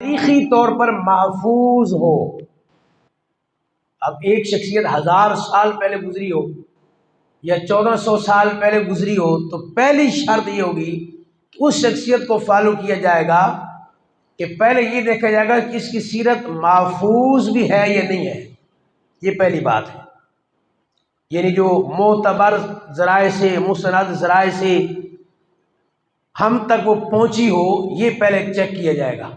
تاریخی طور پر محفوظ ہو۔ اب ایک شخصیت 1000 سال پہلے گزری ہو یا 1400 سال پہلے گزری ہو تو پہلی شرط یہ ہوگی کہ اس شخصیت کو فالو کیا جائے گا کہ پہلے یہ دیکھا جائے گا کہ اس کی سیرت محفوظ بھی ہے یا نہیں ہے۔ یہ پہلی بات ہے، یعنی جو معتبر ذرائع سے، مستند ذرائع سے ہم تک وہ پہنچی ہو، یہ پہلے چیک کیا جائے گا۔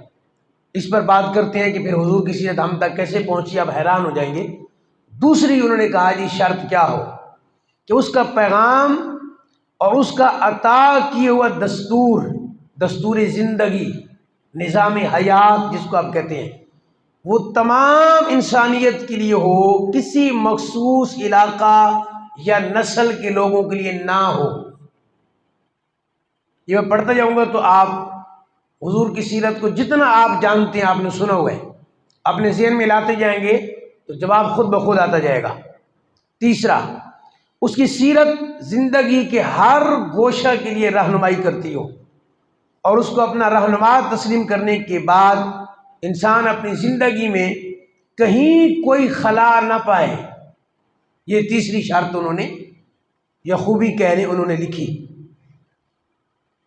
اس پر بات کرتے ہیں کہ پھر حضور کی سیرت ہم تک کیسے پہنچی، اب حیران ہو جائیں گے۔ دوسری انہوں نے کہا جی شرط کیا ہو کہ اس کا پیغام اور اس کا عطا کیا ہوا دستور زندگی، نظام حیات جس کو آپ کہتے ہیں، وہ تمام انسانیت کے لیے ہو، کسی مخصوص علاقہ یا نسل کے لوگوں کے لیے نہ ہو۔ یہ میں پڑھتا جاؤں گا تو آپ حضور کی سیرت کو جتنا آپ جانتے ہیں، آپ نے سنا ہوا ہے، اپنے ذہن میں لاتے جائیں گے تو جواب خود بخود آتا جائے گا۔ تیسرا، اس کی سیرت زندگی کے ہر گوشہ کے لیے رہنمائی کرتی ہو، اور اس کو اپنا رہنما تسلیم کرنے کے بعد انسان اپنی زندگی میں کہیں کوئی خلا نہ پائے۔ یہ تیسری شرط انہوں نے یا خوبی کہنے انہوں نے لکھی۔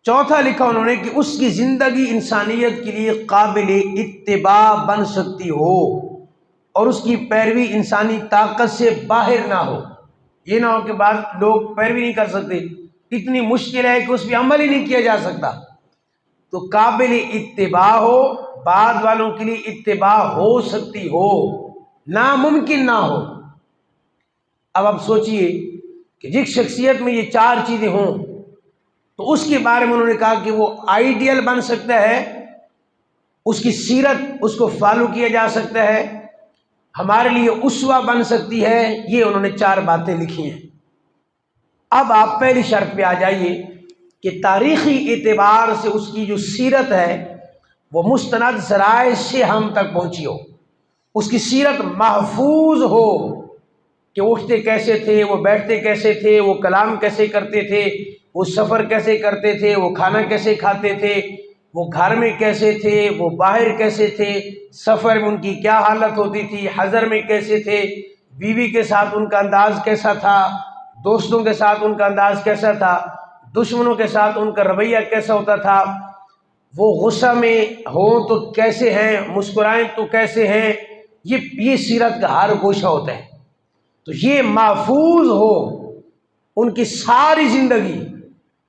چوتھا لکھا انہوں نے کہ اس کی زندگی انسانیت کے لیے قابل اتباع بن سکتی ہو، اور اس کی پیروی انسانی طاقت سے باہر نہ ہو۔ یہ نہ ہو کہ بعض لوگ پیروی نہیں کر سکتے، اتنی مشکل ہے کہ اس پہ عمل ہی نہیں کیا جا سکتا۔ تو قابل اتباع ہو، بعد والوں کے لیے اتباع ہو سکتی ہو، ناممکن نہ ہو۔ اب آپ سوچئے کہ جس شخصیت میں یہ چار چیزیں ہوں تو اس کے بارے میں انہوں نے کہا کہ وہ آئیڈیل بن سکتا ہے، اس کی سیرت اس کو فالو کیا جا سکتا ہے، ہمارے لیے اسوہ بن سکتی ہے۔ یہ انہوں نے چار باتیں لکھی ہیں۔ اب آپ پہلی شرط پہ آ جائیے کہ تاریخی اعتبار سے اس کی جو سیرت ہے وہ مستند ذرائع سے ہم تک پہنچی ہو، اس کی سیرت محفوظ ہو کہ اٹھتے کیسے تھے، وہ بیٹھتے کیسے تھے، وہ کلام کیسے کرتے تھے، وہ سفر کیسے کرتے تھے، وہ کھانا کیسے کھاتے تھے، وہ گھر میں کیسے تھے، وہ باہر کیسے تھے، سفر میں ان کی کیا حالت ہوتی تھی، حضر میں کیسے تھے، بیوی کے ساتھ ان کا انداز کیسا تھا، دوستوں کے ساتھ ان کا انداز کیسا تھا، دشمنوں کے ساتھ ان کا رویہ کیسا ہوتا تھا، وہ غصہ میں ہوں تو کیسے ہیں، مسکرائیں تو کیسے ہیں۔ یہ سیرت کا ہر گوشہ ہوتا ہے۔ تو یہ محفوظ ہو ان کی ساری زندگی،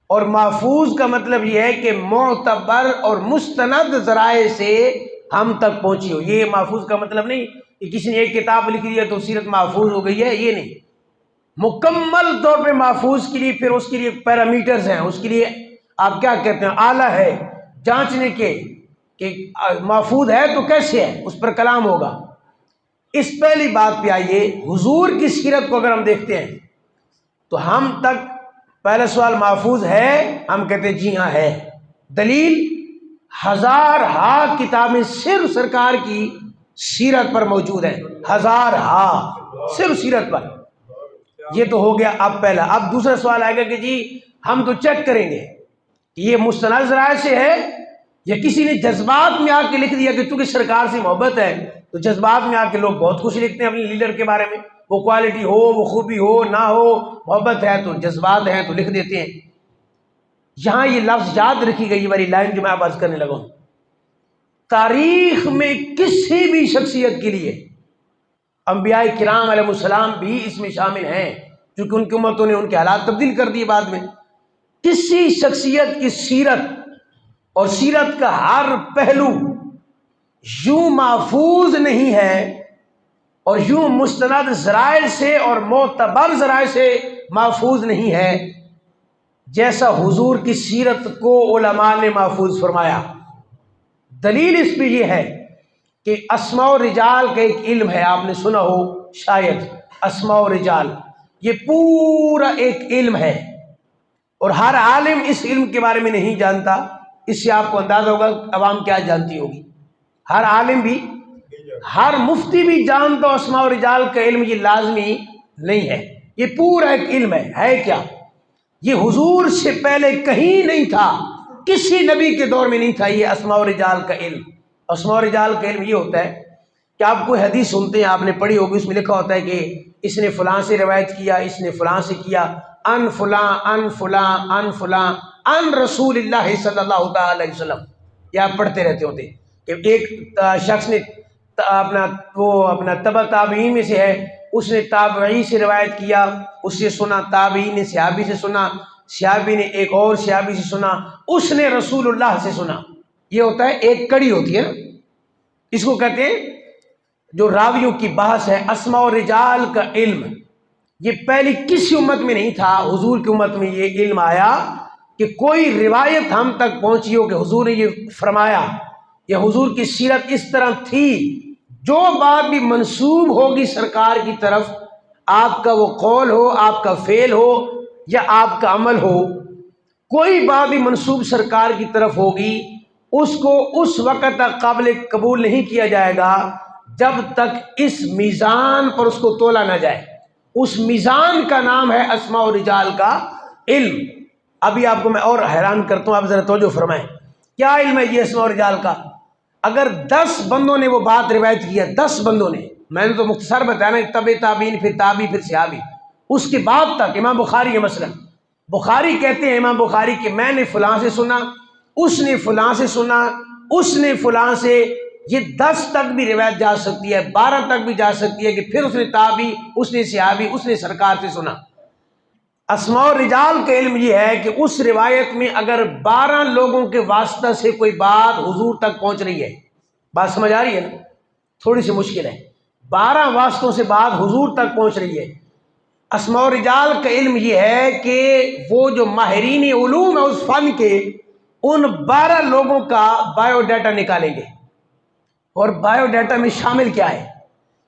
اور محفوظ کا مطلب یہ ہے کہ معتبر اور مستند ذرائع سے ہم تک پہنچی ہو۔ یہ محفوظ کا مطلب نہیں کہ کسی نے ایک کتاب لکھ دی ہے تو سیرت محفوظ ہو گئی ہے، یہ نہیں۔ مکمل طور پہ محفوظ کے لیے پھر اس کے لیے پیرامیٹرز ہیں، اس کے لیے آپ کیا کہتے ہیں، آلہ ہے جانچنے کے کہ محفوظ ہے تو کیسے ہے، اس پر کلام ہوگا۔ اس پہلی بات پہ آئیے، حضور کی سیرت کو اگر ہم دیکھتے ہیں تو ہم تک پہلا سوال محفوظ ہے، ہم کہتے ہیں جی ہاں ہے۔ دلیل، ہزارہا کتابیں صرف سرکار کی سیرت پر موجود ہیں، ہزارہا صرف سیرت پر۔ یہ تو ہو گیا اب پہلا۔ اب دوسرا سوال آئے گا کہ جی ہم تو چیک کریں گے کہ یہ مستند ذرائع سے ہے یا کسی نے جذبات میں آ کے لکھ دیا، کہ چونکہ سرکار سے محبت ہے تو جذبات میں آ کے لوگ بہت کچھ لکھتے ہیں اپنے لیڈر کے بارے میں، وہ کوالٹی ہو، وہ خوبی ہو نہ ہو، محبت ہے تو جذبات ہیں تو لکھ دیتے ہیں۔ یہاں یہ لفظ یاد رکھی گئی، یہ والی لائن جو میں آپ عرض کرنے لگا ہوں، تاریخ میں کسی بھی شخصیت کے لیے، انبیاء کرام علیہ السلام بھی اس میں شامل ہیں کیونکہ ان کی امتوں نے ان کے حالات تبدیل کر دیے بعد میں، کسی شخصیت کی سیرت اور سیرت کا ہر پہلو یوں محفوظ نہیں ہے اور یوں مستند ذرائع سے اور معتبر ذرائع سے محفوظ نہیں ہے جیسا حضور کی سیرت کو علماء نے محفوظ فرمایا۔ دلیل اس پہ یہ ہے کہ اسماء و رجال کا ایک علم ہے، آپ نے سنا ہو شاید، اسماء و رجال یہ پورا ایک علم ہے، اور ہر عالم اس علم کے بارے میں نہیں جانتا۔ اس سے آپ کو اندازہ ہوگا عوام کیا جانتی ہوگی۔ ہر عالم بھی، ہر مفتی بھی جانتا اسماء و رجال کا علم، یہ لازمی نہیں ہے، یہ پورا ایک علم ہے کیا؟ یہ حضور سے پہلے کہیں نہیں تھا، کسی نبی کے دور میں نہیں تھا یہ اسماء و رجال کا علم۔ اسماء و رجال کا علم یہ ہوتا ہے کہ آپ کوئی حدیث سنتے ہیں، آپ نے پڑھی ہوگی، اس میں لکھا ہوتا ہے کہ اس نے فلاں سے روایت کیا، اس نے فلاں سے کیا، ان فلاں ان فلاں ان فلاں ان رسول اللہ صلی اللہ تعالی علیہ وسلم. یہ آپ پڑھتے رہتے ہوتے کہ ایک شخص نے اپنا تبع تابعین میں سے ہے، اس نے تابعی سے روایت کیا، اس سے سنا، تابعی نے صحابی سے سنا، صحابی نے ایک اور صحابی سے سنا، اس نے رسول اللہ سے سنا. یہ ہوتا ہے ایک کڑی ہوتی ہے نا، اس کو کہتے ہیں جو راویوں کی بحث ہے. اسماء و رجال کا علم یہ پہلی کسی امت میں نہیں تھا، حضور کی امت میں یہ علم آیا کہ کوئی روایت ہم تک پہنچی ہو کہ حضور نے یہ فرمایا یا حضور کی سیرت اس طرح تھی. جو بات بھی منسوب ہوگی سرکار کی طرف، آپ کا وہ قول ہو، آپ کا فعل ہو یا آپ کا عمل ہو، کوئی بات بھی منسوب سرکار کی طرف ہوگی، اس کو اس وقت تک قابل قبول نہیں کیا جائے گا جب تک اس میزان پر اس کو تولا نہ جائے. اس میزان کا نام ہے اسماء و رجال کا علم. ابھی آپ کو میں اور حیران کرتا ہوں، آپ ذرا توجہ فرمائیں. کیا علم ہے یہ اسماء و رجال کا؟ اگر 10 بندوں نے وہ بات روایت کی ہے، 10 بندوں نے، میں نے تو مختصر بتایا نا، تبع تابعین پھر تابعی پھر صحابی، اس کے بعد تک امام بخاری ہے مثلا، بخاری کہتے ہیں امام بخاری کہ میں نے فلاں سے سنا، اس نے فلاں سے سنا، اس نے فلاں سے. یہ 10 تک بھی روایت جا سکتی ہے، 12 تک بھی جا سکتی ہے کہ پھر اس نے تابعی، اس نے صحابی، اس نے سرکار سے سنا. اسماء و رجال کا علم یہ ہے کہ اس روایت میں اگر 12 لوگوں کے واسطہ سے کوئی بات حضور تک پہنچ رہی ہے، بات سمجھ آ رہی ہے نا؟ تھوڑی سی مشکل ہے. 12 واسطوں سے بات حضور تک پہنچ رہی ہے. اسماء و رجال کا علم یہ ہے کہ وہ جو ماہرین علوم ہے اس فن کے، ان 12 لوگوں کا بایو ڈیٹا نکالیں گے. اور بایو ڈیٹا میں شامل کیا ہے؟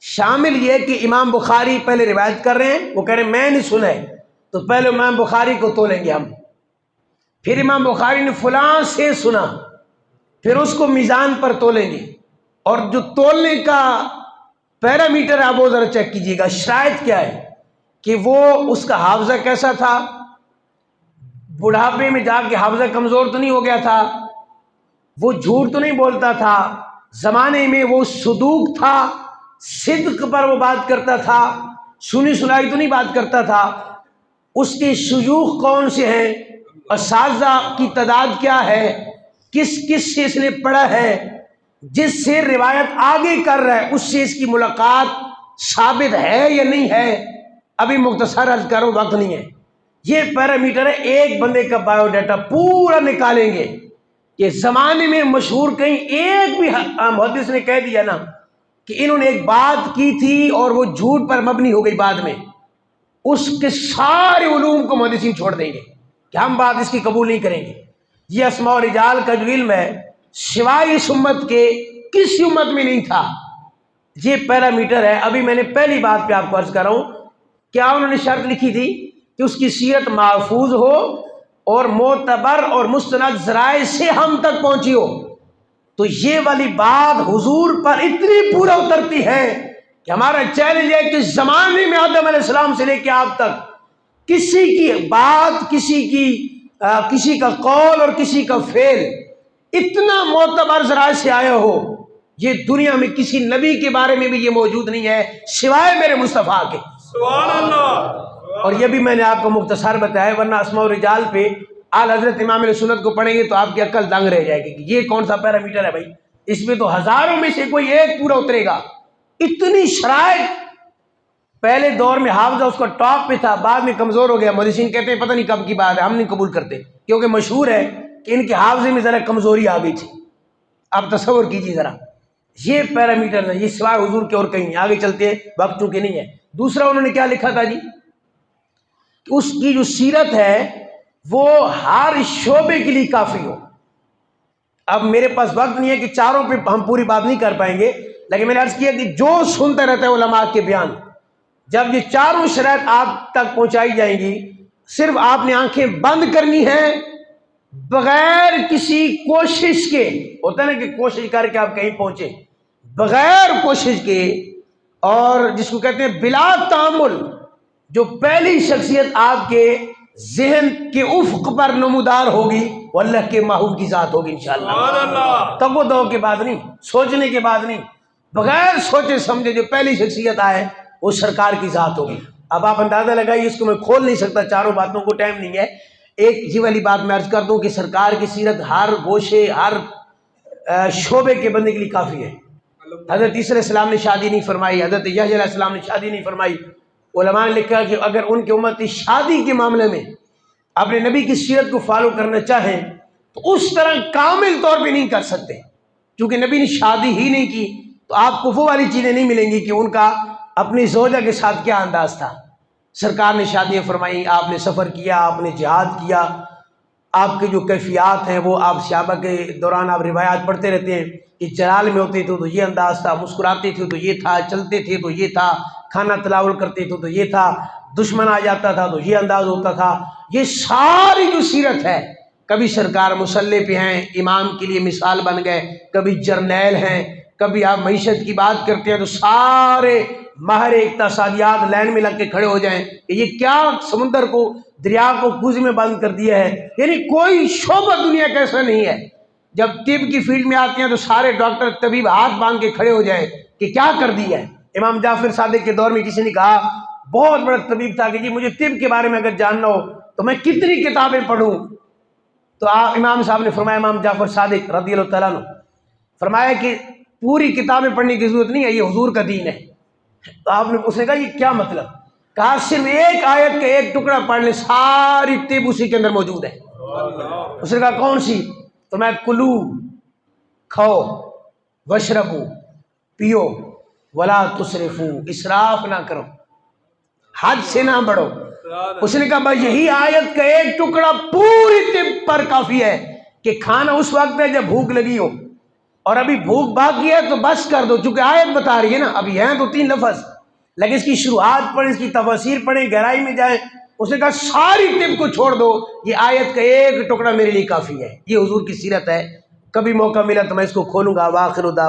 شامل یہ کہ امام بخاری پہلے روایت کر رہے ہیں، وہ کہہ رہے ہیں میں نہیں سنا ہے، تو پہلے امام بخاری کو تولیں گے ہم. پھر امام بخاری نے فلاں سے سنا، پھر اس کو میزان پر تولیں گے. اور جو تولنے کا پیرامیٹر آپ وہ ذرا چیک کیجیے گا، شرائط کیا ہے کہ وہ اس کا حافظہ کیسا تھا، بڑھاپے میں جا کے حافظہ کمزور تو نہیں ہو گیا تھا، وہ جھوٹ تو نہیں بولتا تھا، زمانے میں وہ صدوق تھا، صدق پر وہ بات کرتا تھا، سنی سنائی تو نہیں بات کرتا تھا، اس کے شیوخ کون سے ہیں، اساتذہ کی تعداد کیا ہے، کس کس سے اس نے پڑھا ہے، جس سے روایت آگے کر رہا ہے اس سے اس کی ملاقات ثابت ہے یا نہیں ہے. ابھی مختصر عرض کروں، وقت نہیں ہے. یہ پیرامیٹر ہے. ایک بندے کا بایو ڈیٹا پورا نکالیں گے کہ زمانے میں مشہور کہیں ایک بھی محدث نے کہہ دیا نا کہ انہوں نے ایک بات کی تھی اور وہ جھوٹ پر مبنی ہو گئی بعد میں، اس کے سارے علوم کو محدثین چھوڑ دیں گے کہ ہم بات اس کی قبول نہیں کریں گے. یہ اسماء و رجال کا جو علم ہے سوائے اس امت کے کسی امت میں نہیں تھا. یہ پیرامیٹر ہے. ابھی میں نے پہلی بات پہ آپ کو عرض کر رہا ہوں، کیا انہوں نے شرط لکھی تھی کہ اس کی سیرت محفوظ ہو اور معتبر اور مستند ذرائع سے ہم تک پہنچی ہو. تو یہ والی بات حضور پر اتنی پورا اترتی ہے کہ ہمارا چیلنج ہے کہ زمانے میں آدم علیہ السلام سے لے کے آپ تک کسی کی بات، کسی کا قول اور کسی کا فعل اتنا معتبر ذرائع سے آیا ہو، یہ دنیا میں کسی نبی کے بارے میں بھی یہ موجود نہیں ہے سوائے میرے مصطفیٰ کے. سبحان اللہ. اور یہ بھی میں نے آپ کو مختصر بتایا، ورنہ اسماء و رجال پہ اعلی حضرت امام علیہ سنت کو پڑھیں گے تو آپ کی عقل دنگ رہ جائے گی کہ یہ کون سا پیرامیٹر ہے بھائی. اس میں تو ہزاروں میں سے کوئی ایک پورا اترے گا. اتنی شرائط. پہلے دور میں حافظہ اس کا ٹاپ پہ تھا، بعد میں کمزور ہو گیا. محدثین کہتے ہیں پتہ نہیں کب کی بات ہے، ہم نہیں قبول کرتے، کیونکہ مشہور ہے کہ ان کے حافظے میں ذرا کمزوری آ گئی تھی. آپ تصور کیجیے ذرا. یہ پیرامیٹر ہے، یہ سوائے حضور کے اور کہیں نہیں. آگے چلتے ہیں، وقت چونکہ نہیں ہے. دوسرا انہوں نے کیا لکھا تھا جی، کہ اس کی جو سیرت ہے وہ ہر شعبے کے لیے کافی ہو. اب میرے پاس وقت نہیں ہے کہ چاروں پہ ہم پوری بات نہیں کر پائیں گے، لیکن میں نے عرض کیا کہ جو سنتا رہتا ہے علماء کے بیان، جب یہ چاروں شرائط آپ تک پہنچائی جائیں گی، صرف آپ نے آنکھیں بند کرنی ہیں بغیر کسی کوشش کے. ہوتا ہے نا کہ کوشش کر کے آپ کہیں پہنچے، بغیر کوشش کے، اور جس کو کہتے ہیں بلا تعامل. جو پہلی شخصیت آپ کے ذہن کے افق پر نمودار ہوگی وہ اللہ کے محبوب کی ذات ہوگی انشاءاللہ۔ سبحان اللہ۔ تگو کے بعد نہیں، سوچنے کے بعد نہیں، بغیر سوچے سمجھے جو پہلی شخصیت آئے وہ سرکار کی ذات ہوگی۔ اب آپ اندازہ لگائیے، اس کو میں کھول نہیں سکتا، چاروں باتوں کو ٹائم نہیں ہے۔ ایک یہ والی بات میں عرض کر دوں کہ سرکار کی سیرت ہر گوشے ہر شعبے کے بندے کے لیے کافی ہے۔ حضرت عیسیٰ علیہ السلام نے شادی نہیں فرمائی، حضرت یحییٰ علیہ السلام نے شادی نہیں فرمائی۔ علماء نے لکھا کہ اگر ان کے امتی شادی کے معاملے میں اپنے نبی کی سیرت کو فالو کرنا چاہیں تو اس طرح کامل طور پہ نہیں کر سکتے، کیونکہ نبی نے شادی ہی نہیں کی تو آپ کو وہ والی چیزیں نہیں ملیں گی کہ ان کا اپنی زوجہ کے ساتھ کیا انداز تھا۔ سرکار نے شادیاں فرمائی، آپ نے سفر کیا، آپ نے جہاد کیا، آپ کے جو کیفیات ہیں وہ آپ صحابہ کے دوران آپ روایات پڑھتے رہتے ہیں کہ جلال میں ہوتے تھے تو یہ انداز تھا، مسکراتے تھے تو یہ تھا، چلتے تھے تو یہ تھا، کھانا تناول کرتے تھے تو یہ تھا، دشمن آ جاتا تھا تو یہ انداز ہوتا تھا۔ یہ ساری جو سیرت ہے، کبھی سرکار مسلح پہ ہیں، امام کے لیے مثال بن گئے، کبھی جرنیل ہیں، کبھی آپ معیشت کی بات کرتے ہیں تو سارے ماہر اقتصادیات لائن میں لگ کے کھڑے ہو جائیں کہ یہ کیا سمندر کو دریا کو کوزے میں بند کر دیا ہے۔ یعنی کوئی شعبہ دنیا کا ایسا نہیں ہے، جب طب کی فیلڈ میں آتے ہیں تو سارے ڈاکٹر طبیب ہاتھ باندھ کے کھڑے ہو جائیں کہ کیا کر دیا ہے۔ امام جعفر صادق کے دور میں کسی نے کہا، بہت بڑا طبیب تھا، کہ جی مجھے طب کے بارے میں اگر جاننا ہو تو میں کتنی کتابیں پڑھوں؟ تو امام صاحب نے فرمایا، امام جعفر صادق رضی اللہ تعالیٰ عنہ فرمایا کہ پوری کتابیں پڑھنے کی ضرورت نہیں ہے، یہ حضور کا دین ہے۔ تو آپ نے اس نے کہا یہ کیا مطلب؟ کہا صرف ایک آیت کا ایک ٹکڑا پڑھ لیں، ساری طب اسی کے اندر موجود ہے۔ اس نے کہا کون سی؟ تو میں کلو، کھاؤ، وشربو، پیو، ولا تسرفو، اسراف نہ کرو، حد سے نہ بڑھو۔ اس نے کہا بس یہی آیت کا ایک ٹکڑا پوری طب پر کافی ہے کہ کھانا اس وقت ہے جب بھوک لگی ہو، اور ابھی بھوک باقی ہے تو بس کر دو، چونکہ آیت بتا رہی ہے نا، ابھی ہیں تو 3 لفظ، لیکن اس کی شروحات پڑھیں، اس کی تفاسیر پڑھیں، گہرائی میں جائیں۔ اس نے کہا ساری طب کو چھوڑ دو، یہ آیت کا ایک ٹکڑا میرے لیے کافی ہے۔ یہ حضور کی سیرت ہے، کبھی موقع ملا تو میں اس کو کھولوں گا۔ وآخر دعوانا